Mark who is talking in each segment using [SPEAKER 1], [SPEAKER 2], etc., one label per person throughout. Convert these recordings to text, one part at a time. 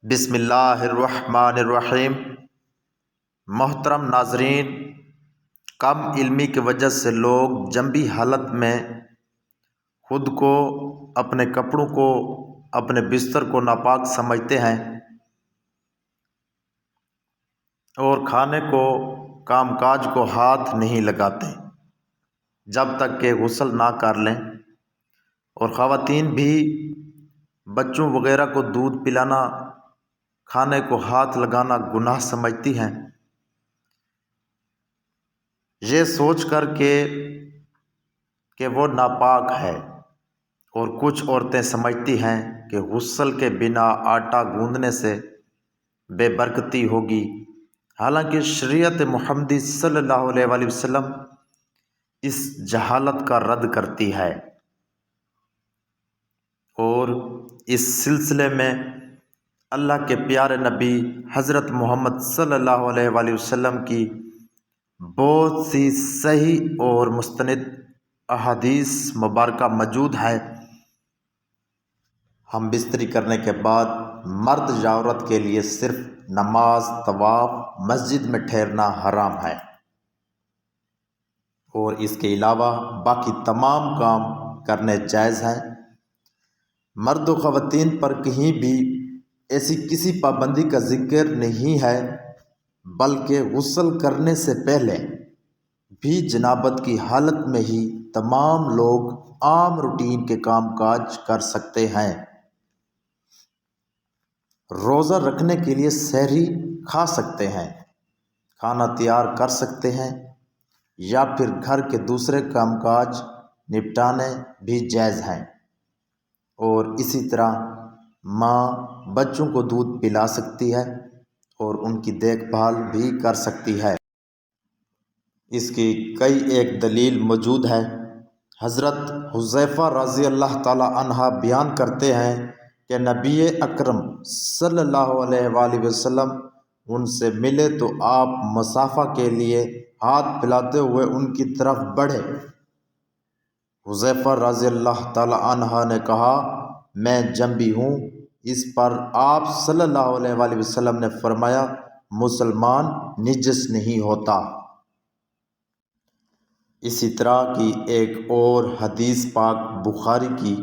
[SPEAKER 1] بسم اللہ الرحمن الرحیم۔ محترم ناظرین، کم علمی کی وجہ سے لوگ جنبی حالت میں خود کو، اپنے کپڑوں کو، اپنے بستر کو ناپاک سمجھتے ہیں اور کھانے کو، کام کاج کو ہاتھ نہیں لگاتے جب تک کہ غسل نہ کر لیں، اور خواتین بھی بچوں وغیرہ کو دودھ پلانا، کھانے کو ہاتھ لگانا گناہ سمجھتی ہیں، یہ سوچ کر کہ وہ ناپاک ہے۔ اور کچھ عورتیں سمجھتی ہیں کہ غسل کے بنا آٹا گوندنے سے بے برکتی ہوگی، حالانکہ شریعت محمدی صلی اللہ علیہ وآلہ وسلم اس جہالت کا رد کرتی ہے، اور اس سلسلے میں اللہ کے پیارے نبی حضرت محمد صلی اللہ علیہ وآلہ وسلم کی بہت سی صحیح اور مستند احادیث مبارکہ موجود ہے۔ ہم بستری کرنے کے بعد مرد یا عورت کے لیے صرف نماز، طواف، مسجد میں ٹھہرنا حرام ہے، اور اس کے علاوہ باقی تمام کام کرنے جائز ہیں۔ مرد و خواتین پر کہیں بھی ایسی کسی پابندی کا ذکر نہیں ہے، بلکہ غسل کرنے سے پہلے بھی جنابت کی حالت میں ہی تمام لوگ عام روٹین کے کام کاج کر سکتے ہیں۔ روزہ رکھنے کے لیے سحری کھا سکتے ہیں، کھانا تیار کر سکتے ہیں، یا پھر گھر کے دوسرے کام کاج نپٹانے بھی جائز ہیں، اور اسی طرح ماں بچوں کو دودھ پلا سکتی ہے اور ان کی دیکھ بھال بھی کر سکتی ہے۔ اس کی کئی ایک دلیل موجود ہے۔ حضرت حذیفہ رضی اللہ تعالی عنہ بیان کرتے ہیں کہ نبی اکرم صلی اللہ علیہ وآلہ وسلم ان سے ملے تو آپ مصافحہ کے لیے ہاتھ پھیلاتے ہوئے ان کی طرف بڑھے۔ حذیفہ رضی اللہ تعالی عنہ نے کہا، میں جنبی ہوں۔ اس پر آپ صلی اللہ علیہ وآلہ وسلم نے فرمایا، مسلمان نجس نہیں ہوتا۔ اسی طرح کی ایک اور حدیث پاک بخاری کی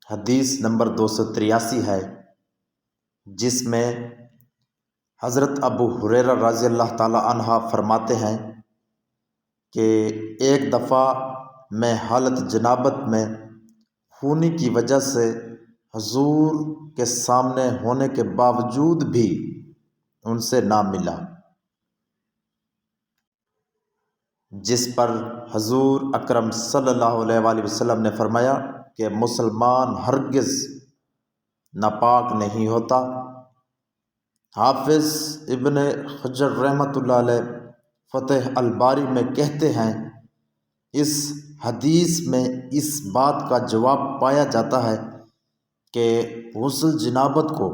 [SPEAKER 1] حدیث نمبر 283 ہے، جس میں حضرت ابو ہریرہ رضی اللہ تعالی عنہ فرماتے ہیں کہ ایک دفعہ میں حالت جنابت میں خونی کی وجہ سے حضور کے سامنے ہونے کے باوجود بھی ان سے نہ ملا، جس پر حضور اکرم صلی اللہ علیہ وآلہ وسلم نے فرمایا کہ مسلمان ہرگز ناپاک نہیں ہوتا۔ حافظ ابن حجر رحمۃ اللہ علیہ فتح الباری میں کہتے ہیں، اس حدیث میں اس بات کا جواب پایا جاتا ہے کہ غسل جنابت کو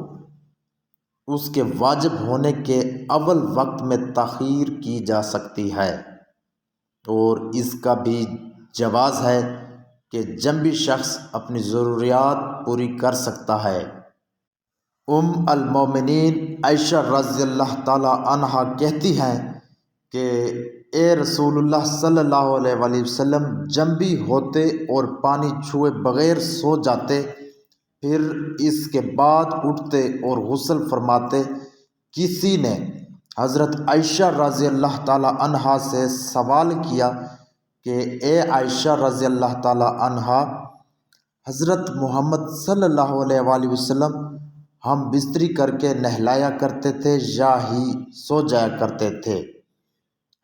[SPEAKER 1] اس کے واجب ہونے کے اول وقت میں تاخیر کی جا سکتی ہے، اور اس کا بھی جواز ہے کہ جنبی شخص اپنی ضروریات پوری کر سکتا ہے۔ ام المومنین عائشہ رضی اللہ تعالی عنہا کہتی ہیں کہ اے رسول اللہ صلی اللہ علیہ وآلہ وسلم جنبی ہوتے اور پانی چھوئے بغیر سو جاتے، پھر اس کے بعد اٹھتے اور غسل فرماتے۔ کسی نے حضرت عائشہ رضی اللہ تعالی عنہا سے سوال کیا کہ اے عائشہ رضی اللہ تعالی عنہا، حضرت محمد صلی اللہ علیہ وآلہ وسلم ہم بستری کر کے نہلایا کرتے تھے یا ہی سو جایا کرتے تھے؟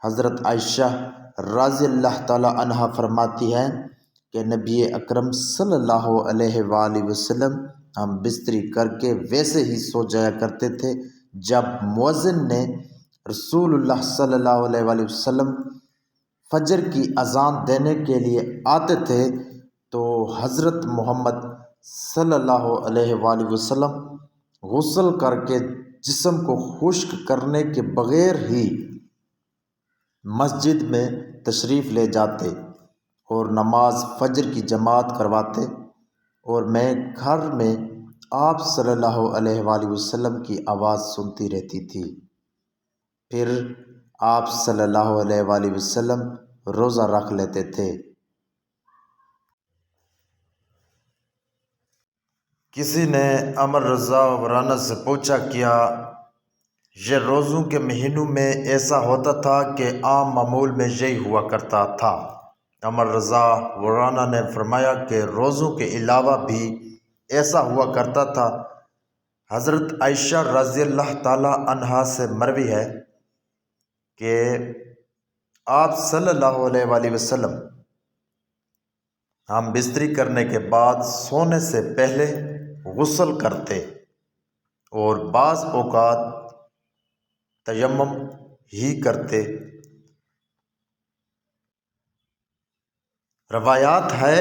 [SPEAKER 1] حضرت عائشہ رضی اللہ تعالی عنہا فرماتی ہیں کہ نبی اکرم صلی اللہ علیہ وآلہ وسلم ہم بستری کر کے ویسے ہی سو جایا کرتے تھے۔ جب مؤذن نے رسول اللہ صلی اللہ علیہ وآلہ وسلم فجر کی اذان دینے کے لیے آتے تھے تو حضرت محمد صلی اللہ علیہ وآلہ وسلم غسل کر کے جسم کو خشک کرنے کے بغیر ہی مسجد میں تشریف لے جاتے اور نماز فجر کی جماعت کرواتے، اور میں گھر میں آپ صلی اللہ علیہ وآلہ وسلم کی آواز سنتی رہتی تھی۔ پھر آپ صلی اللہ علیہ وآلہ وسلم روزہ رکھ لیتے تھے۔ کسی نے عمر رضا ورانہ سے پوچھا، کیا یہ روزوں کے مہینوں میں ایسا ہوتا تھا کہ عام معمول میں یہی ہوا کرتا تھا؟ عمر رضا ورانہ نے فرمایا کہ روزوں کے علاوہ بھی ایسا ہوا کرتا تھا۔ حضرت عائشہ رضی اللہ تعالی عنہا سے مروی ہے کہ آپ صلی اللہ علیہ وآلہ وسلم ہم بستری کرنے کے بعد سونے سے پہلے غسل کرتے اور بعض اوقات تیمم ہی کرتے۔ روایات ہے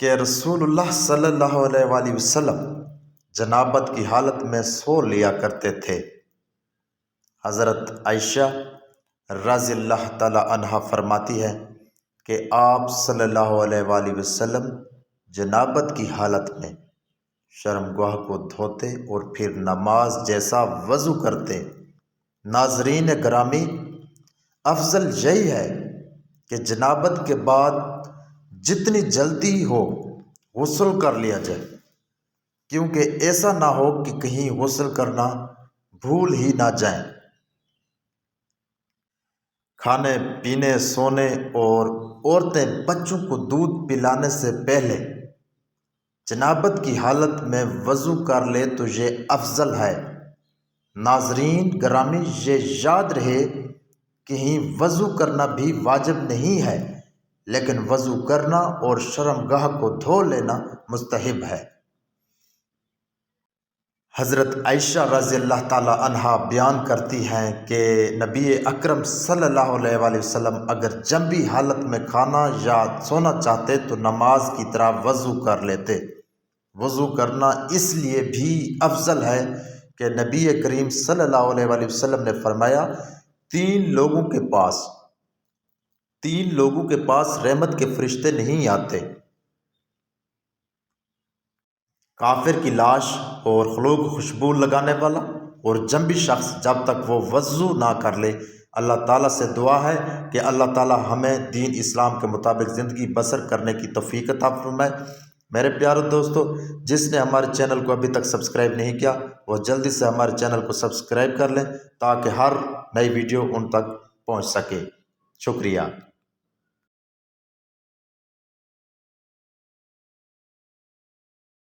[SPEAKER 1] کہ رسول اللہ صلی اللہ علیہ وآلہ وسلم جنابت کی حالت میں سو لیا کرتے تھے۔ حضرت عائشہ رضی اللہ تعالی عنہا فرماتی ہے کہ آپ صلی اللہ علیہ وآلہ وسلم جنابت کی حالت میں شرمگاہ کو دھوتے اور پھر نماز جیسا وضو کرتے۔ ناظرین گرامی، افضل یہی ہے کہ جنابت کے بعد جتنی جلدی ہو غسل کر لیا جائے، کیونکہ ایسا نہ ہو کہ کہیں غسل کرنا بھول ہی نہ جائیں۔ کھانے پینے، سونے اور عورتیں بچوں کو دودھ پلانے سے پہلے جنابت کی حالت میں وضو کر لے تو یہ افضل ہے۔ ناظرین گرامی، یہ یاد رہے کہیں وضو کرنا بھی واجب نہیں ہے، لیکن وضو کرنا اور شرمگاہ کو دھو لینا مستحب ہے۔ حضرت عائشہ رضی اللہ تعالی عنہا بیان کرتی ہیں کہ نبی اکرم صلی اللہ علیہ وآلہ وسلم اگر جنبی حالت میں کھانا یا سونا چاہتے تو نماز کی طرح وضو کر لیتے۔ وضو کرنا اس لیے بھی افضل ہے کہ نبی کریم صلی اللہ علیہ وآلہ وسلم نے فرمایا، تین لوگوں کے پاس رحمت کے فرشتے نہیں آتے: کافر کی لاش اور خلوق خوشبو لگانے والا، اور جنبی شخص جب تک وہ وضو نہ کر لے۔ اللہ تعالیٰ سے دعا ہے کہ اللہ تعالیٰ ہمیں دین اسلام کے مطابق زندگی بسر کرنے کی توفیق عطا فرمائے۔ میرے پیارے دوستو، جس نے ہمارے چینل کو ابھی تک سبسکرائب نہیں کیا وہ جلدی سے ہمارے چینل کو سبسکرائب کر لیں تاکہ ہر نئی ویڈیو ان تک پہنچ سکے۔ شکریہ۔